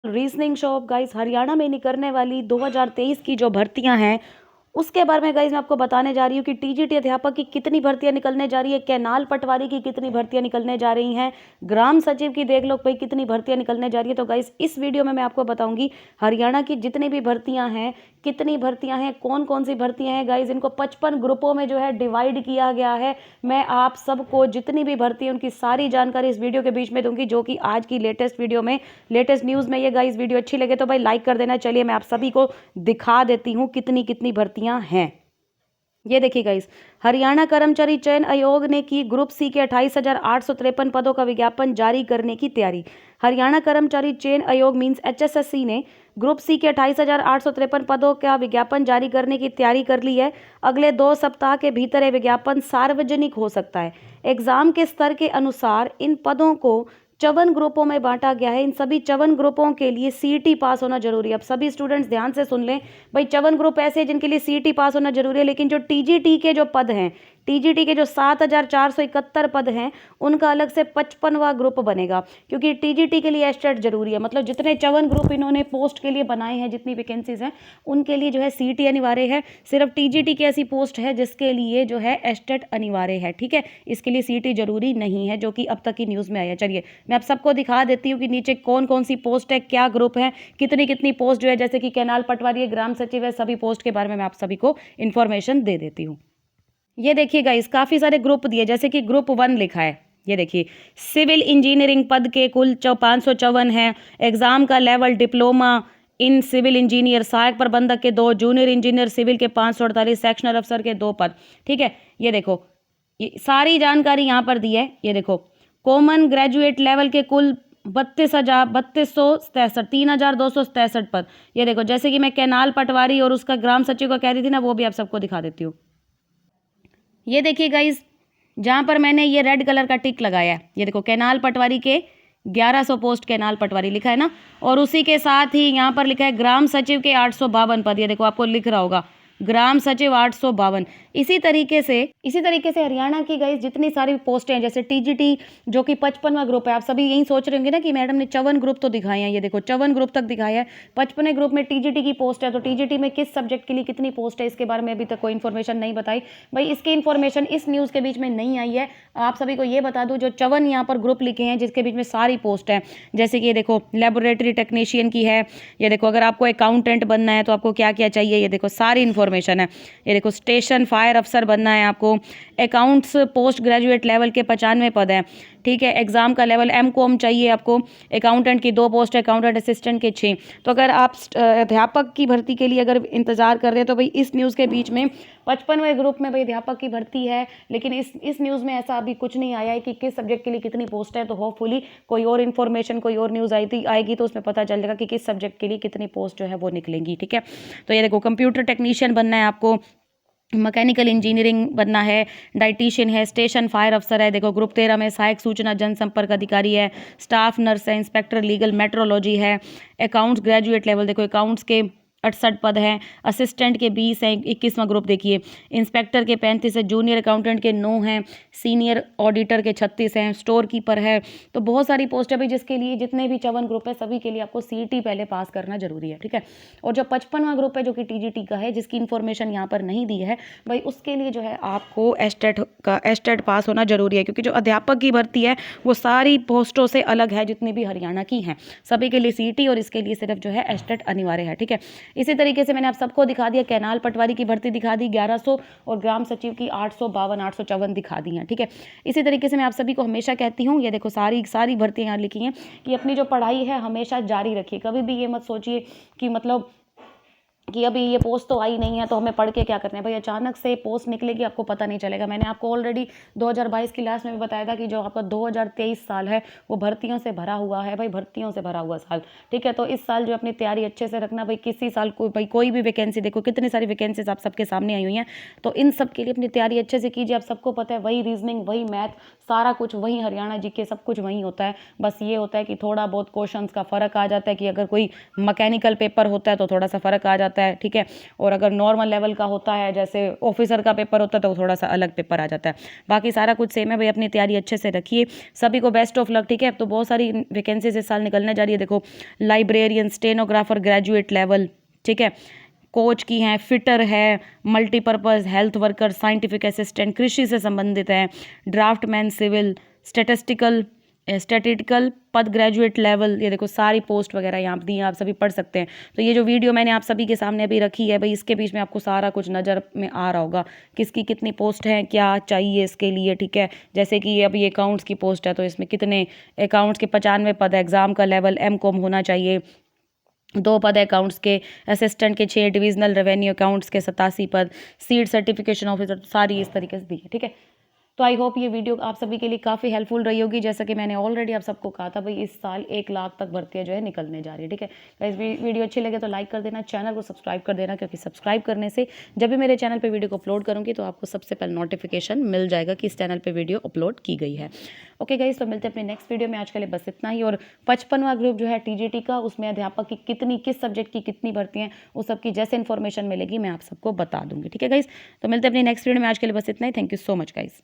Reasoning shop guys Haryana में निकलने वाली 2023 की जो भर्तियां हैं उसके बारे में गाइस मैं आपको बताने जा रही हूँ कि टीजीटी अध्यापक की कितनी भर्तियां निकलने जा रही है, कैनाल पटवारी की कितनी भर्तियां निकलने जा रही हैं, ग्राम सचिव की देख लो भाई कितनी भर्तियां निकलने जा रही है। तो गाइस इस वीडियो में मैं आपको बताऊंगी हरियाणा की जितनी भी भर्तियां हैं, कितनी भर्तियां हैं, कौन कौन सी भर्तियां हैं। गाइस इनको 55 ग्रुपों में जो है डिवाइड किया गया है। मैं आप सबको जितनी भी भर्ती है उनकी सारी जानकारी इस वीडियो के बीच में दूंगी, जो कि आज की लेटेस्ट वीडियो में, लेटेस्ट न्यूज़ में ये गाइस वीडियो अच्छी लगे तो भाई लाइक कर देना। चलिए मैं आप सभी को दिखा देती हूँ कितनी कितनी भर्तियां हैं। ये देखिए गाइस, हरियाणा कर्मचारी चयन आयोग ने की ग्रुप सी के 28,853 पदों का विज्ञापन जारी करने की तैयारी। हरियाणा कर्मचारी चयन आयोग मींस एचएसएससी ने ग्रुप सी के 28,853 पदों का विज्ञापन जारी करने की तैयारी कर ली है। अगले 2 सप्ताह के भीतर यह विज्ञापन सार्वजनिक हो सकता है। एग्जाम के स्तर के अनुसार इन पदों को 54 ग्रुपों में बांटा गया है। इन सभी 54 ग्रुपों के लिए सीईटी पास होना जरूरी है। अब सभी स्टूडेंट्स ध्यान से सुन लें भाई, 54 ग्रुप ऐसे हैं जिनके लिए सीईटी पास होना जरूरी है, लेकिन जो टीजीटी के जो पद हैं, टीजीटी के जो 7,471 पद हैं उनका अलग से 55वां ग्रुप बनेगा, क्योंकि टीजीटी के लिए एस्टेट जरूरी है। मतलब जितने 54 ग्रुप इन्होंने पोस्ट के लिए बनाए हैं, जितनी वैकेंसीज हैं उनके लिए जो है सीईटी अनिवार्य है। सिर्फ टीजीटी की ऐसी पोस्ट है जिसके लिए जो है एस्टेट अनिवार्य है, ठीक है। इसके लिए सीईटी जरूरी नहीं है, जो कि अब तक की न्यूज़ में आया। चलिए मैं आप सबको दिखा देती हूँ कि नीचे कौन कौन सी पोस्ट है, क्या ग्रुप है, कितनी कितनी पोस्ट जो है, जैसे कि कैनाल पटवारी है, ग्राम सचिव है, सभी पोस्ट के बारे में मैं आप सभी को इन्फॉर्मेशन दे देती हूँ। ये देखिए गाइस, काफ़ी सारे ग्रुप दिए, जैसे कि ग्रुप 1 लिखा है। ये देखिए, सिविल इंजीनियरिंग पद के कुल 554 हैं। एग्जाम का level diploma in civil engineer, सहायक प्रबंधक के 2, जूनियर इंजीनियर सिविल के 548, सेक्शनल अफसर के 2 पद, ठीक है। ये देखो, ये सारी जानकारी यहाँ पर दी है। ये देखो, कॉमन ग्रेजुएट लेवल के कुल 3,267 पद। ये देखो, जैसे कि मैं कैनाल पटवारी और उसका ग्राम सचिव का कह रही थी ना, वो भी आप सबको दिखा देती हूँ। ये देखिए गाइस, जहाँ पर मैंने ये रेड कलर का टिक लगाया है, ये देखो कैनाल पटवारी के 1100 पोस्ट कैनाल पटवारी लिखा है ना, और उसी के साथ ही यहाँ पर लिखा है ग्राम सचिव के 852 पद। ये देखो आपको लिख रहा होगा ग्राम सचिव 852। इसी तरीके से हरियाणा की गाइस जितनी सारी पोस्टें हैं, जैसे टीजीटी जो कि 55वां ग्रुप है। आप सभी यही सोच रहे होंगे ना कि मैडम ने 54 ग्रुप तो दिखाए हैं। ये देखो 54 ग्रुप तक दिखाया है। 55वें ग्रुप में टीजीटी की पोस्ट है, तो टीजीटी में किस सब्जेक्ट के लिए कितनी पोस्ट है इसके बारे में अभी तक कोई इन्फॉर्मेशन नहीं बताई भाई। इसकी इन्फॉर्मेशन इस न्यूज़ के बीच में नहीं आई है। आप सभी को ये बता दूं, जो 54 यहाँ पर ग्रुप लिखे हैं जिसके बीच में सारी पोस्ट है, जैसे कि ये देखो लेबोरेटरी टेक्नीशियन की है। ये देखो, अगर आपको अकाउंटेंट बनना है तो आपको क्या क्या चाहिए, ये देखो सारी इन्फॉर्मेशन है। ये देखो, स्टेशन फायर अफसर बनना है आपको, अकाउंट्स पोस्ट ग्रेजुएट लेवल के 95 पद हैं, ठीक है। एग्जाम का लेवल एमकॉम चाहिए आपको। अकाउंटेंट की 2 पोस्ट, अकाउंटेंट असिस्टेंट के 6। तो अगर आप अध्यापक की भर्ती के लिए अगर इंतजार कर रहे हैं तो भाई इस न्यूज़ के बीच में 55वें ग्रुप में भाई अध्यापक की भर्ती है, लेकिन इस न्यूज़ में ऐसा अभी कुछ नहीं आया है कि किस सब्जेक्ट के लिए कितनी पोस्ट है। तो होपफुली कोई और इन्फॉर्मेशन, कोई और न्यूज़ आएगी तो उसमें पता चल जाएगा कि किस सब्जेक्ट के लिए कितनी पोस्ट जो है वो निकलेंगी, ठीक है। तो ये देखो, कंप्यूटर टेक्नीशियन बनना है आपको, मैकेनिकल इंजीनियरिंग बनना है, डाइटिशियन है, स्टेशन फायर अफसर है। देखो ग्रुप 13 में सहायक सूचना जनसंपर्क अधिकारी है, स्टाफ नर्स है, इंस्पेक्टर लीगल मेट्रोलॉजी है, अकाउंट्स ग्रेजुएट लेवल, देखो अकाउंट्स के 68 पद हैं, असिस्टेंट के 20 हैं, 21वां ग्रुप देखिए, इंस्पेक्टर के 35 है, जूनियर अकाउंटेंट के 9 हैं, सीनियर ऑडिटर के 36 हैं, स्टोर कीपर है। तो बहुत सारी पोस्ट है भाई, जिसके लिए जितने भी 54 ग्रुप है सभी के लिए आपको सीईटी पहले पास करना जरूरी है, ठीक है। और जो 55वां ग्रुप है जो कि टीजीटी का है, जिसकी इन्फॉर्मेशन यहाँ पर नहीं दी है भाई, उसके लिए जो है आपको एस्टेट पास होना जरूरी है, क्योंकि जो अध्यापक की भर्ती है वो सारी पोस्टों से अलग है, जितनी भी हरियाणा की हैं सभी के लिए सीईटी, और इसके लिए सिर्फ जो है एस्टेट अनिवार्य है, ठीक है। इसी तरीके से मैंने आप सबको दिखा दिया, कैनाल पटवारी की भर्ती दिखा दी 1100, और ग्राम सचिव की 852 854 दिखा दी हैं, ठीक है। इसी तरीके से मैं आप सभी को हमेशा कहती हूँ, ये देखो सारी भर्तियाँ यहाँ लिखी हैं कि अपनी जो पढ़ाई है हमेशा जारी रखिए। कभी भी ये मत सोचिए कि मतलब कि अभी ये पोस्ट तो आई नहीं है तो हमें पढ़ के क्या करना है भाई। अचानक से पोस्ट निकलेगी, आपको पता नहीं चलेगा। मैंने आपको ऑलरेडी 2022 की लास्ट में भी बताया था कि जो आपका 2023 साल है वो भर्तियों से भरा हुआ है भाई, भर्तियों से भरा हुआ साल, ठीक है। तो इस साल जो अपनी तैयारी अच्छे से रखना भाई। किसी साल कोई भी वैकेंसी, देखो कितनी सारी वैकेंसीज आप सबके सामने आई हुई हैं, तो इन सब के लिए अपनी तैयारी अच्छे से कीजिए। आप सबको पता है वही रीजनिंग, वही मैथ, सारा कुछ वही, हरियाणा जीके सब कुछ वही होता है। बस ये होता है कि थोड़ा बहुत क्वेश्चन का फ़र्क आ जाता है, कि अगर कोई मैकेनिकल पेपर होता है तो थोड़ा सा फ़र्क आ जाता है, जाता है, ठीक है। और अगर नॉर्मल लेवल का होता है, जैसे ऑफिसर का पेपर होता है, तो थोड़ा सा अलग पेपर आ जाता है। बाकी सारा कुछ सेम है भाई, अपनी तैयारी अच्छे से रखिए। सभी को बेस्ट ऑफ लक, ठीक है। तो बहुत सारी वैकेंसीज इस साल निकलने जा रही है। देखो, लाइब्रेरियन, स्टेनोग्राफर ग्रेजुएट लेवल, ठीक है, कोच की हैं, फिटर है, multipurpose health worker, scientific assistant, कृषि से संबंधित है, ड्राफ्टमैन सिविल, स्टैटिस्टिकल पद ग्रेजुएट लेवल। ये देखो सारी पोस्ट वगैरह यहाँ दी हैं, आप सभी पढ़ सकते हैं। तो ये जो वीडियो मैंने आप सभी के सामने अभी रखी है भाई, इसके बीच में आपको सारा कुछ नज़र में आ रहा होगा, किसकी कितनी पोस्ट है, क्या चाहिए इसके लिए, ठीक है। जैसे कि अभी अकाउंट्स की पोस्ट है, तो इसमें कितने अकाउंट्स के 95 पद है, एग्ज़ाम का लेवल M.Com होना चाहिए, 2 पद है अकाउंट्स के, असिस्टेंट के 6, डिविजनल रेवेन्यू अकाउंट्स के 87 पद, सीड सर्टिफिकेशन ऑफिसर, सारी इस तरीके से दी है, ठीक है। तो आई होप ये वीडियो आप सभी के लिए काफ़ी हेल्पफुल रही होगी। जैसा कि मैंने ऑलरेडी आप सबको कहा था भाई, इस साल 1 लाख तक भर्तियाँ जो है निकलने जा रही है, ठीक है। गाइस, वीडियो अच्छी लगे तो लाइक कर देना, चैनल को सब्सक्राइब कर देना, क्योंकि सब्सक्राइब करने से जब भी मेरे चैनल पे वीडियो को अपलोड करूँगी तो आपको सबसे पहले नोटिफिकेशन मिल जाएगा कि इस चैनल पे वीडियो अपलोड की गई है। ओके गाइस, तो मिलते हैं अपने नेक्स्ट वीडियो में। आज के लिए बस इतना ही। और 55वां ग्रुप जो है TGT का, उसमें अध्यापक की कितनी, किस सब्जेक्ट की कितनी भर्ती हैं, उस सब की जैसे इन्फॉर्मेशन मिलेगी मैं आप सबको बता दूंगी, ठीक है गाइस। तो मिलते हैं अपने नेक्स्ट वीडियो में। आज के लिए बस इतना ही। Thank you so much guys.